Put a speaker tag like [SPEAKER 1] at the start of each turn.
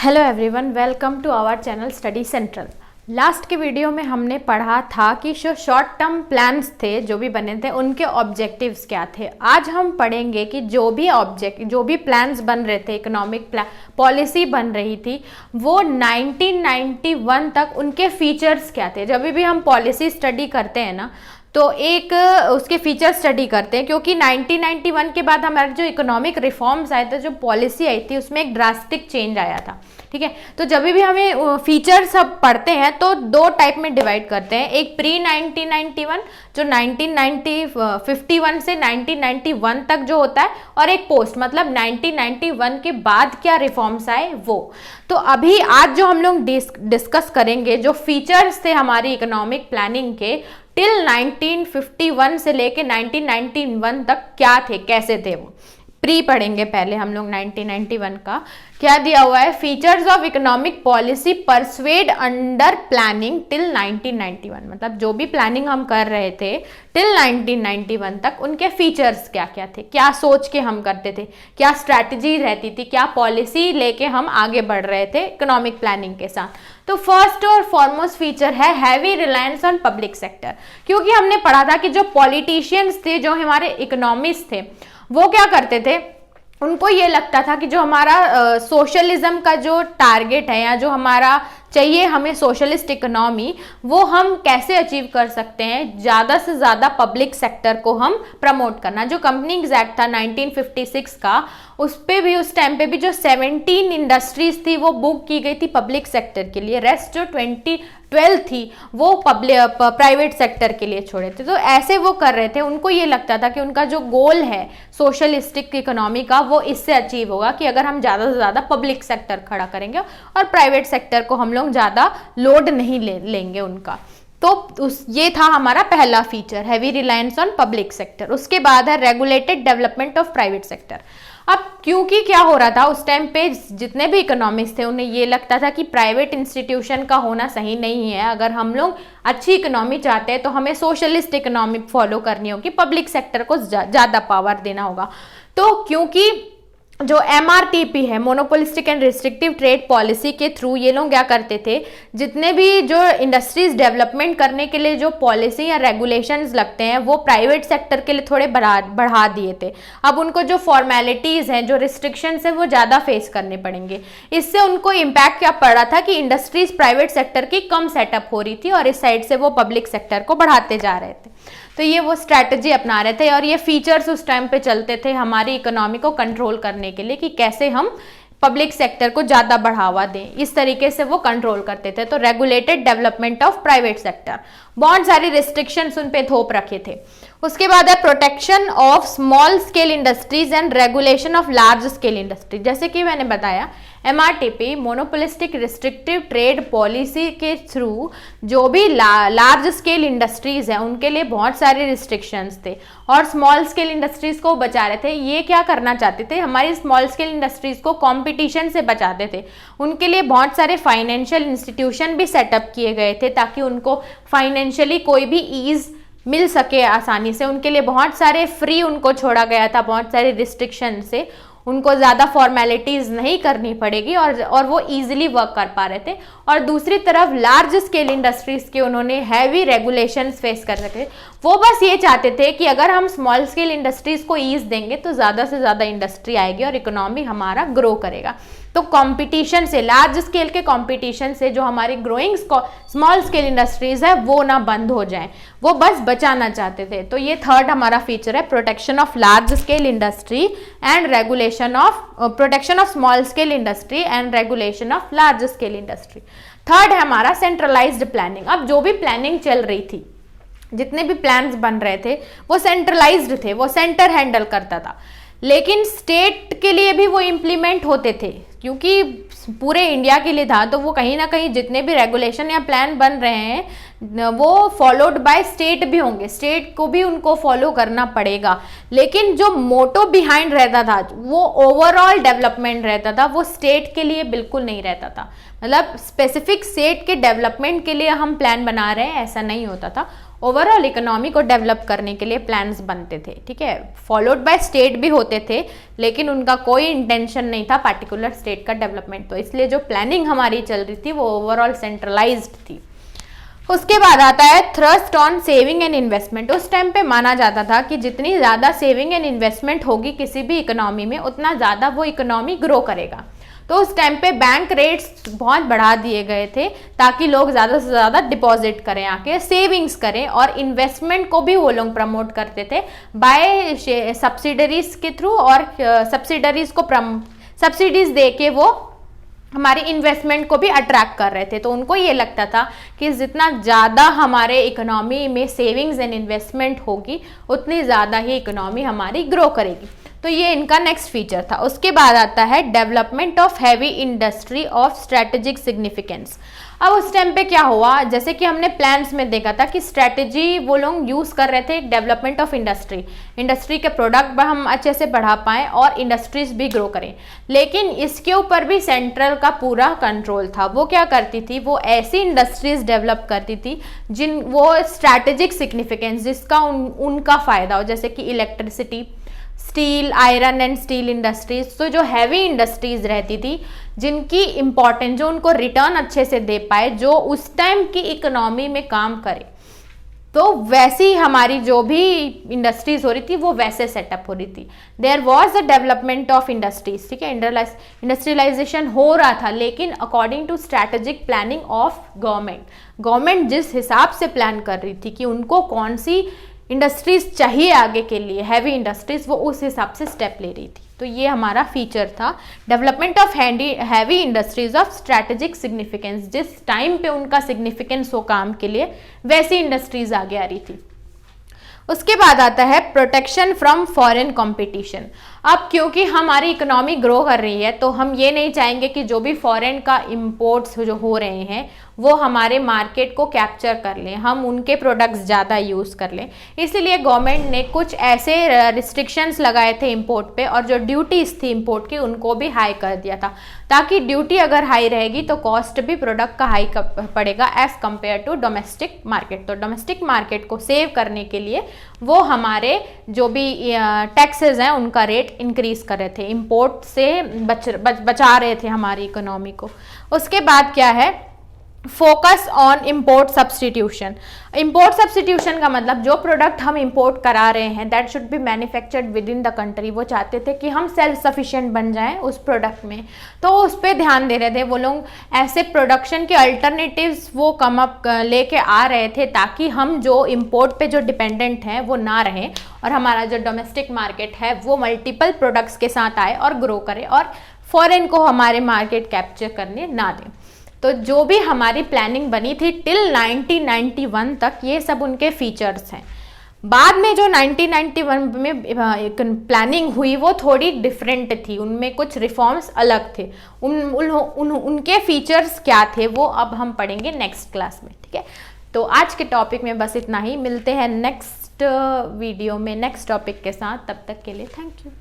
[SPEAKER 1] Hello everyone, welcome to our channel Study Central. Last के video में हमने पढ़ा था कि जो शॉर्ट टर्म प्लान्स थे जो भी बने थे उनके ऑब्जेक्टिव्स क्या थे। आज हम पढ़ेंगे कि जो भी प्लान्स बन रहे थे, इकोनॉमिक पॉलिसी बन रही थी, वो 1991 तक उनके फीचर्स क्या थे। जब भी हम पॉलिसी स्टडी करते हैं ना, तो एक उसके फीचर स्टडी करते हैं, क्योंकि 1991 के बाद हमारे जो इकोनॉमिक रिफॉर्म्स आए थे, जो पॉलिसी आई थी, उसमें एक ड्रास्टिक चेंज आया था। ठीक है, तो जब भी हमें फीचर सब पढ़ते हैं तो दो टाइप में डिवाइड करते हैं। एक प्री 1991 जो 1951 से 1991 तक जो होता है, और एक पोस्ट मतलब 1991 के बाद क्या रिफॉर्म्स आए वो। तो अभी आज जो हम लोग डिस्कस करेंगे, जो फीचर्स थे हमारी इकोनॉमिक प्लानिंग के टिल 1951 से लेके 1991 तक क्या थे, कैसे थे वो। प्री पढ़ेंगे पहले हम लोग 1991 का क्या दिया हुआ है। Features of economic policy persuade under planning till 1991, मतलब जो भी प्लानिंग हम कर रहे थे टिल 1991 तक, उनके फीचर्स क्या क्या थे, क्या सोच के हम करते थे, क्या स्ट्रैटेजी रहती थी, क्या पॉलिसी लेके हम आगे बढ़ रहे थे इकोनॉमिक प्लानिंग के साथ। तो फर्स्ट और फॉरमोस्ट फीचर है heavy reliance on public sector. क्योंकि हमने पढ़ा था कि जो पॉलिटिशियंस थे, जो हमारे इकोनॉमिस्ट थे, वो क्या करते थे, उनको ये लगता था कि जो हमारा सोशलिज्म का जो टारगेट है, या जो हमारा चाहिए हमें सोशलिस्ट इकोनॉमी, वो हम कैसे अचीव कर सकते हैं, ज़्यादा से ज़्यादा पब्लिक सेक्टर को हम प्रमोट करना। जो कंपनीज एक्ट था 1956 का, उस पर भी उस टाइम पे भी जो 17 इंडस्ट्रीज थी वो बुक की गई थी पब्लिक सेक्टर के लिए, रेस्ट जो 12 थी वो प्राइवेट सेक्टर के लिए छोड़े थे। तो ऐसे वो कर रहे थे, उनको ये लगता था कि उनका जो गोल है सोशलिस्टिक इकोनॉमी का, वो इससे अचीव होगा कि अगर हम ज़्यादा से ज़्यादा पब्लिक सेक्टर खड़ा करेंगे और प्राइवेट सेक्टर को हम लोग ज़्यादा लोड नहीं लेंगे उनका। तो ये था हमारा पहला feature, heavy reliance on public sector. उसके बाद है regulated development of private sector. अब क्योंकि क्या हो रहा था उस टाइम पे, जितने भी इकोनॉमिस्ट थे उन्हें ये लगता था कि प्राइवेट इंस्टीट्यूशन का होना सही नहीं है। अगर हम लोग अच्छी इकोनॉमी चाहते हैं तो हमें सोशलिस्ट इकोनॉमी फॉलो करनी होगी, पब्लिक सेक्टर को ज़्यादा पावर देना होगा। तो क्योंकि जो MRTP है, monopolistic and restrictive trade policy के थ्रू ये लोग क्या करते थे, जितने भी जो इंडस्ट्रीज डेवलपमेंट करने के लिए जो पॉलिसी या रेगुलेशंस लगते हैं, वो प्राइवेट सेक्टर के लिए थोड़े बढ़ा दिए थे। अब उनको जो फॉर्मेलिटीज़ हैं, जो रिस्ट्रिक्शंस हैं, वो ज़्यादा फेस करने पड़ेंगे। इससे उनको इम्पैक्ट क्या पड़ रहा था कि इंडस्ट्रीज प्राइवेट सेक्टर की कम सेटअप हो रही थी और इस साइड से वो पब्लिक सेक्टर को बढ़ाते जा रहे थे। तो ये वो स्ट्रैटेजी अपना रहे थे, और ये फीचर्स उस टाइम पे चलते थे हमारी इकोनॉमी को कंट्रोल करने के लिए कि कैसे हम पब्लिक सेक्टर को ज़्यादा बढ़ावा दें। इस तरीके से वो कंट्रोल करते थे। तो regulated development of private sector, बहुत सारी रिस्ट्रिक्शंस उन पे थोप रखे थे। उसके बाद है protection of small scale industries and regulation of large scale industry. जैसे कि मैंने बताया, MRTP monopolistic restrictive trade policy के थ्रू जो भी लार्ज स्केल इंडस्ट्रीज हैं उनके लिए बहुत सारे रिस्ट्रिक्शंस थे, और स्मॉल स्केल इंडस्ट्रीज को बचा रहे थे। ये क्या करना चाहते थे, हमारी स्मॉल स्केल इंडस्ट्रीज को कंपटीशन से बचाते थे। उनके लिए बहुत सारे फाइनेंशियल इंस्टीट्यूशन भी सेटअप किए गए थे, ताकि उनको फाइनेंशियली कोई भी ईज मिल सके आसानी से। उनके लिए बहुत सारे फ्री उनको छोड़ा गया था, बहुत सारे रिस्ट्रिक्शन से उनको ज़्यादा फॉर्मेलिटीज़ नहीं करनी पड़ेगी, और वो इजीली वर्क कर पा रहे थे। और दूसरी तरफ लार्ज स्केल इंडस्ट्रीज़ के उन्होंने हैवी रेगुलेशंस फेस कर सके। वो बस ये चाहते थे कि अगर हम स्मॉल स्केल इंडस्ट्रीज़ को ईज देंगे तो ज़्यादा से ज़्यादा इंडस्ट्री आएगी और इकोनॉमी हमारा ग्रो करेगा। तो कंपटीशन से, लार्ज स्केल के कंपटीशन से जो हमारी ग्रोइंग स्मॉल स्केल इंडस्ट्रीज है वो ना बंद हो जाए, वो बस बचाना चाहते थे। तो ये थर्ड हमारा फीचर है, protection of large scale industry and regulation of protection of small scale industry and regulation of large scale industry. Third है हमारा सेंट्रलाइज्ड प्लानिंग। अब जो भी प्लानिंग चल रही थी, जितने भी प्लान्स बन रहे थे, वो सेंट्रलाइज्ड थे, वो सेंटर हैंडल करता था। लेकिन स्टेट के लिए भी वो इम्प्लीमेंट होते थे, क्योंकि पूरे इंडिया के लिए था। तो वो कहीं ना कहीं जितने भी रेगुलेशन या प्लान बन रहे हैं वो फॉलोड बाय स्टेट भी होंगे, स्टेट को भी उनको फॉलो करना पड़ेगा। लेकिन जो मोटो बिहाइंड रहता था, वो ओवरऑल डेवलपमेंट रहता था, वो स्टेट के लिए बिल्कुल नहीं रहता था। मतलब स्पेसिफिक स्टेट के डेवलपमेंट के लिए हम प्लान बना रहे हैं, ऐसा नहीं होता था। ओवरऑल इकोनॉमी को डेवलप करने के लिए प्लान्स बनते थे, ठीक है। फॉलोड बाय स्टेट भी होते थे, लेकिन उनका कोई इंटेंशन नहीं था पार्टिकुलर स्टेट का डेवलपमेंट, तो इसलिए जो प्लानिंग हमारी चल रही थी वो ओवरऑल सेंट्रलाइज्ड थी। उसके बाद आता है thrust on saving and investment. उस टाइम पे माना जाता था कि जितनी ज़्यादा सेविंग एंड इन्वेस्टमेंट होगी किसी भी इकोनॉमी में, उतना ज़्यादा वो इकोनॉमी ग्रो करेगा। तो उस टाइम पे बैंक रेट्स बहुत बढ़ा दिए गए थे ताकि लोग ज़्यादा से ज़्यादा डिपॉजिट करें, आके सेविंग्स करें, और इन्वेस्टमेंट को भी वो लोग प्रमोट करते थे बाय सब्सिडरीज के थ्रू, और सब्सिडीज दे के वो हमारी इन्वेस्टमेंट को भी अट्रैक्ट कर रहे थे। तो उनको ये लगता था कि जितना ज़्यादा हमारे इकोनॉमी में सेविंग्स एंड इन्वेस्टमेंट होगी उतनी ज़्यादा ही इकोनॉमी हमारी ग्रो करेगी। तो ये इनका नेक्स्ट फीचर था। उसके बाद आता है development of heavy industry of strategic significance. अब उस टाइम पे क्या हुआ, जैसे कि हमने प्लान्स में देखा था कि स्ट्रेटेजी वो लोग यूज़ कर रहे थे डेवलपमेंट ऑफ इंडस्ट्री के प्रोडक्ट हम अच्छे से बढ़ा पाएँ और इंडस्ट्रीज भी ग्रो करें, लेकिन इसके ऊपर भी सेंट्रल का पूरा कंट्रोल था। वो क्या करती थी, वो ऐसी इंडस्ट्रीज डेवलप करती थी जिन वो स्ट्रैटेजिक सिग्निफिकेंस जिसका उनका फ़ायदा हो, जैसे कि electricity, steel, iron and steel industries. तो जो हैवी इंडस्ट्रीज रहती थी जिनकी इम्पोर्टेंस, जो उनको रिटर्न अच्छे से दे पाए, जो उस टाइम की इकोनॉमी में काम करे, तो वैसी हमारी जो भी इंडस्ट्रीज हो रही थी वो वैसे सेटअप हो रही थी। There was the development of industries, ठीक है, इंडस्ट्रियलाइजेशन हो रहा था, लेकिन according to strategic planning of government जिस हिसाब से प्लान कर रही थी कि उनको कौन सी इंडस्ट्रीज चाहिए आगे के लिए, हैवी इंडस्ट्रीज, वो उस हिसाब से स्टेप ले रही थी। तो ये हमारा फीचर था development of heavy industries of strategic significance. जिस टाइम पे उनका सिग्निफिकेंस हो काम के लिए, वैसी इंडस्ट्रीज आगे आ रही थी। उसके बाद आता है प्रोटेक्शन फ्रॉम फॉरेन कंपटीशन। अब क्योंकि हमारी इकोनॉमी ग्रो कर रही है तो हम ये नहीं चाहेंगे कि जो भी फॉरेन का इंपोर्ट्स जो हो रहे हैं वो हमारे मार्केट को कैप्चर कर लें, हम उनके प्रोडक्ट्स ज़्यादा यूज़ कर लें। इसलिए गवर्नमेंट ने कुछ ऐसे रिस्ट्रिक्शंस लगाए थे इंपोर्ट पे, और जो ड्यूटीज़ थी इंपोर्ट की उनको भी हाई कर दिया था, ताकि ड्यूटी अगर हाई रहेगी तो कॉस्ट भी प्रोडक्ट का हाई पड़ेगा as compare to domestic market. तो डोमेस्टिक मार्केट को सेव करने के लिए वो हमारे जो भी टैक्सेस हैं उनका रेट इंक्रीज कर रहे थे, इंपोर्ट से बचा रहे थे हमारी इकोनॉमी को। उसके बाद क्या है, focus on import substitution. Import substitution का मतलब जो प्रोडक्ट हम इंपोर्ट करा रहे हैं that should be manufactured with in the country. वो चाहते थे कि हम सेल्फ सफिशिएंट बन जाएं उस प्रोडक्ट में, तो उस पर ध्यान दे रहे थे वो लोग। ऐसे प्रोडक्शन के अल्टरनेटिव्स वो कम अप लेके आ रहे थे ताकि हम जो इम्पोर्ट पे जो डिपेंडेंट हैं वो ना रहें, और हमारा जो डोमेस्टिक मार्केट है वो मल्टीपल प्रोडक्ट्स के साथ आए और ग्रो करे, और फॉरेन को हमारे मार्केट कैप्चर करने ना दें। तो जो भी हमारी प्लानिंग बनी थी टिल 1991 तक, ये सब उनके फीचर्स हैं। बाद में जो 1991 में प्लानिंग हुई वो थोड़ी डिफरेंट थी, उनमें कुछ रिफॉर्म्स अलग थे। उनके फीचर्स क्या थे वो अब हम पढ़ेंगे नेक्स्ट क्लास में, ठीक है। तो आज के टॉपिक में बस इतना ही, मिलते हैं नेक्स्ट वीडियो में नेक्स्ट टॉपिक के साथ, तब तक के लिए थैंक यू।